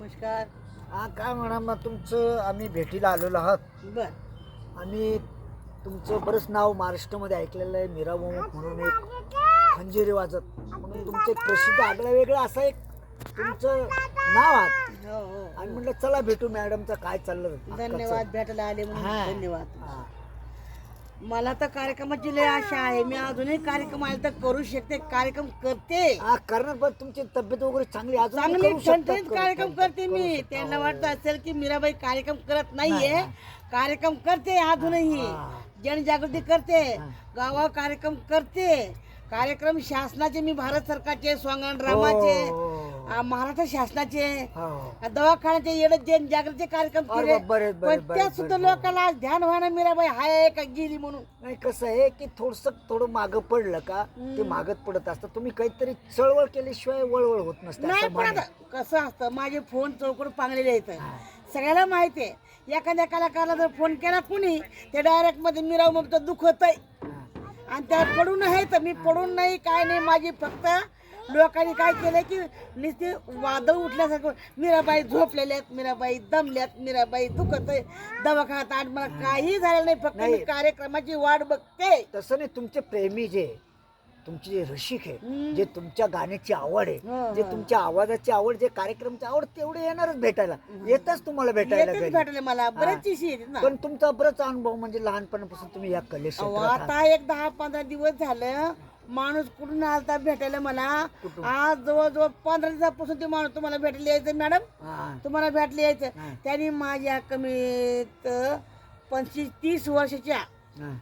नमस्कार. हा काय म्हणा मग तुमचं आम्ही भेटीला आलेलो आहात. बर. आम्ही तुमचं बरंच नाव महाराष्ट्रामध्ये ऐकलेलं आहे. मीरा मोहम्मद म्हणून एक खंजिरी वाजत म्हणून तुमचं एक प्रसिद्ध आगळं वेगळं असं एक तुमचं नाव आहे. हो हो आणि म्हटलं चला भेटू मॅडमचं काय चाललं धन्यवाद भेटायला आले म्हणून हा. धन्यवाद. हा. मला तर कार्यक्रमाची लय आशा आहे. मी अजूनही कार्यक्रम आले तर करू शकते, कार्यक्रम करते, हा करणार पण तुमची तब्येत वगैरे चांगली अजून चांगली करू शकतात, ठणठणीत करू कार्यक्रम शकतात, करते करू मी. शकतात. त्यांना हो. वाटतं असेल की मीराबाई कार्यक्रम करत नाहीये, नाही. कार्यक्रम करते अजूनही. हा. जनजागृती करते, हा. गावावर कार्यक्रम करते. कार्यक्रम शासनाचे, मी भारत सरकारचे स्वांगण रामाचे, हो. महाराष्ट्र शासनाचे, हो. दवाखान्याचे येणं जनजागृती कार्यक्रम केले. अरे बरेच पण त्या सुद्धा लोकांना आज ध्यान व्हायला मीराबाई हाय का गेली म्हणून. नाही कसं आहे की थोडं मागं पडलं का ते मागत पडत असतं. तुम्ही काहीतरी चळवळ केल्याशिवाय वळवळ होत नसते नाही असं पण मान्य. आता कसं असतं, माझे फोन चौकड पांगलेले आहेत. हा. सगळ्याला माहिती आहे. एखाद्या कलाकाराला जर फोन केला कुणी, ते डायरेक्ट मध्ये मीराव मग तर दुखत आहे. हा. आणि त्या पडून आहे तर मी पडून नाही, काय नाही. माझी फक्त लोकांनी काय केलंय की नुसते वादळ उठल्यासारखं, मीराबाई झोपलेल्यात, मीराबाई दमल्यात, मीराबाई दुखत आहे, दवाखान्यात आठ. मला काही झालं नाही, फक्त मी नाही. कार्यक्रमाची वाट बघते. तसं नाही, तुमचे प्रेमी जे तुमचे जे रसिक आहे, हम्म. जे तुमच्या गाण्याची आवड आहे, हो, जे हो. तुमच्या आवाजाची आवड, जे कार्यक्रमाची आवड, तेवढे येणारच भेटायला. येतच तुम्हाला भेटायला येतेच घरी. भेटले मला बरेचशी येते ना. पण तुमचा बराच अनुभव म्हणजे लहानपणापासून तुम्ही या कले अहो, क्षेत्रात आहात. आता एक 10-15 दिवस झालं माणूस कुठून आलता भेटायला मला. कुठून? आज जवळजवळ 15 दिवसापासून ते माणूस तुम्हाला भेटायला यायचं मॅडम, हा. तुम्हाला भेटले यायचं. हा. त्यांनी माझ्या कमीत 25-30 वर्षाच्या हा.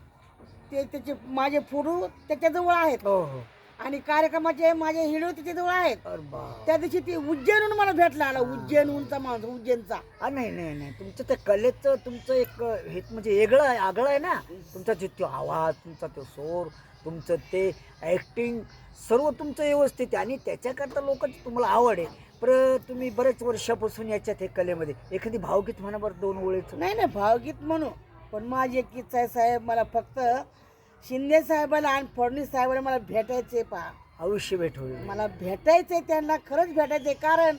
ते त्याचे माझे फोटो त्याच्याजवळ आहेत. हो हो. आणि कार्यक्रमाचे माझे हिरो त्याच्याजवळ आहेत. अरे बाप. त्या दिवशी ते उज्जैनहून मला भेटला आला. उज्जैनहूनचा माणूस, उज्जैनचा. नाही नाही नाही, तुमचं त्या कलेचं तुमचं एक हे म्हणजे वेगळं आहे, आगळं आहे ना. तुमचा तो आवाज, तुमचा तो स्वर, तुमचं ते ॲक्टिंग सर्व तुमचं व्यवस्थित आहे. आणि त्याच्याकरता लोकांची तुम्हाला आवड आहे. पर तुम्ही बरेच वर्षापासून याच्यात हे कलेमध्ये एखादी भावगीत म्हणा बरं, 2 ओळीचं. नाही नाही, भावगीत म्हणू. पण माझी एक इच्छा आहे साहेब, मला फक्त शिंदे साहेबाला आणि फडणवीस साहेबाला मला भेटायचे. पहा, आयुष्य भेट होईल. मला भेटायचंय, त्यांना खरंच भेटायचंय. कारण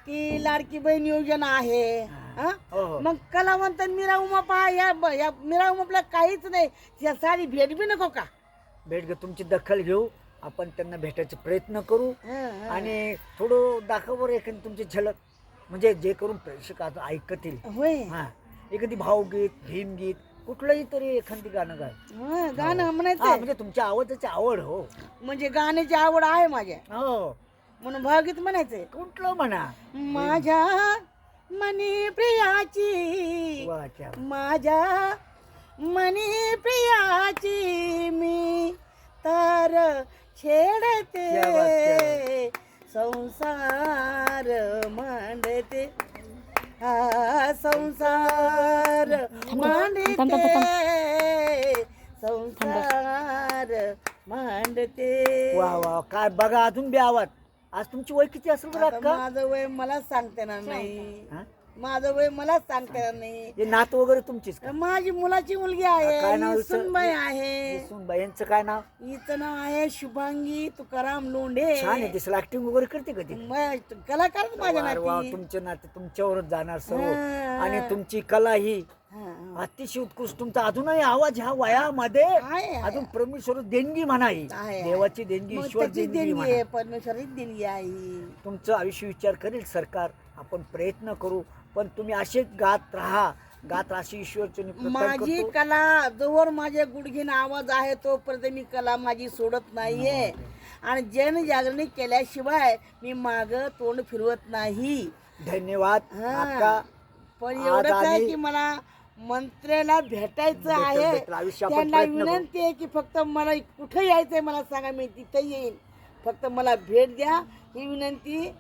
की लाडकी बहीण योजना आहे. हा? हो, हो. मग कलावंत मीरा उमा पहा, या मीरा उमाला काहीच नाही. या सारी भेट बी नको का? भेट घेऊ, तुमची दखल घेऊ, आपण त्यांना भेटायचे प्रयत्न करू. हं. आणि थोडं दाखवर एखादी तुमची झलक, म्हणजे जे करून प्रेक्षक आता ऐकतील. होय. हा, एखादी भावगीत, भीमगीत, कुठलंही तरी एखादी गाणं गाय. हं, गाणं हा, म्हणायचंय. म्हणजे तुमच्या आवाजाची आवड. हो म्हणजे गाण्याची आवड आहे माझ्या, हो. म्हणून भावगीत म्हणायचंय. कुठलं म्हणा. माझ्या मनी प्रियाची, वा, क्या बात. माझ्या मनी प्रियाची मी तर छेडते, क्या बात, संसार मांडते, हा संसार मांडते, संसार मांडते. वा वा, काय बघा अजून बी आवाज. आज तुमची वय किती असेल बरं आता अक्का? माझं वय मला सांगता येणार नाही. हा? माझं वय मला सांगता येणार नाही. हे नात वगैरे तुमचीच का? माझी मुलाची मुलगी काय नाव आहे, हिचं? सुनबाई आहे. सुनबाई, यांचं काय नाव? हिचं नाव आहे शुभांगी तुकाराम लोंढे. छान आहे, दिसलं ऍक्टिंग वगैरे करते कधी? कलाकार माझ्या वा वा, नाती. तुमचे नाते तुमच्यावरच जाणार सर्व. हा. आणि तुमची कला ही हा, अतिशय उत्कृष्ट. तुमचा अजूनही आवाज ह्या वयामध्ये आहे. अजून परमेश्वर देणगी म्हणा ही. आहे. देवाची देणगी, मग ईश्वर त्याची देणगी देणगी म्हणा. आहे, परमेश्वरीच देणगी आहे. तुमचं आयुष्य विचार करेल सरकार, आपण प्रयत्न करू. पण तुम्ही असेच गात राहा, गात राशी ईश्वरचं माझी कला जोवर माझ्या गुडघीन आवाज आहे तोपर्यंत मी कला माझी सोडत नाहीये. आणि जनजागरणी केल्याशिवाय मी माग तोंड फिरवत नाही. धन्यवाद हा. अक्का. पण आज एवढंच आहे आम्ही- की मला मंत्र्याला भेटायचं आहे. भेटेल, आयुष्य आपण त्यांना प्रयत्न करू. विनंती आहे की फक्त मला कुठं यायचंय मला सांगा, मी तिथं येईन. फक्त मला भेट द्या, ही विनंती.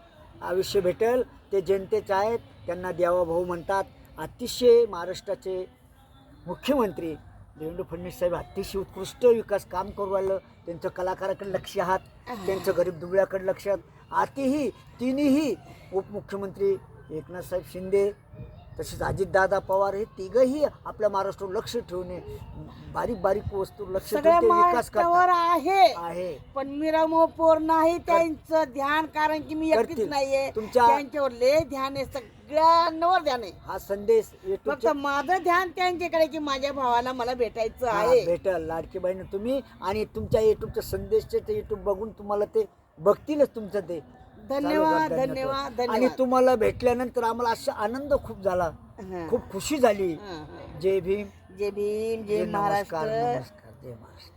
आयुष्य भेटेल. ते जनतेचे आहेत, त्यांना देवा भाऊ म्हणतात. अतिशय महाराष्ट्राचे मुख्यमंत्री देवेंद्र फडणवीस साहेब अतिशय उत्कृष्ट विकास काम करू राहिलं. त्यांचं कलाकाराकडे लक्ष आहात, त्यांचं गरीब दुबळ्याकडे लक्ष आहात. आतीही तिन्ही उपमुख्यमंत्री एकनाथ साहेब शिंदे, तसेच अजितदादा पवार हे तिघही आपल्या महाराष्ट्रावर लक्ष ठेवून बारीक बारीक वस्तू लक्ष सगळ्या ठेवून ते विकास महाराष्ट्रावर करतात आहे आहे. पण मिरामोपोर नाही त्यांचं ध्यान, कारण की मी एकटीच करतील. नाहीये, तुमच्या- त्यांच्यावर लय ध्यान आहे, सगळ्यांवर ध्यान आहे. हा संदेश फक्त युट्यूबच्या माझं ध्यान त्यांच्याकडे की माझ्या भावाला मला भेटायचं आहे. भेटल लाडकी बहीण तुम्ही आणि तुमच्या युट्यूबच्या संदेशचे ते युट्यूब बघून तुम्हाला ते बघतीलच तुमचं ते. धन्यवाद चालेल, धन्यवाद आणि धन्यवाद. तुम्हाला भेटल्यानंतर आम्हाला असा आनंद खूप झाला, हं. खूप खुशी झाली. हं, हं. जय भीम, जय भीम, जय नमस्कार महाराष्ट्र. नमस्कार, जय महाराष्ट्र.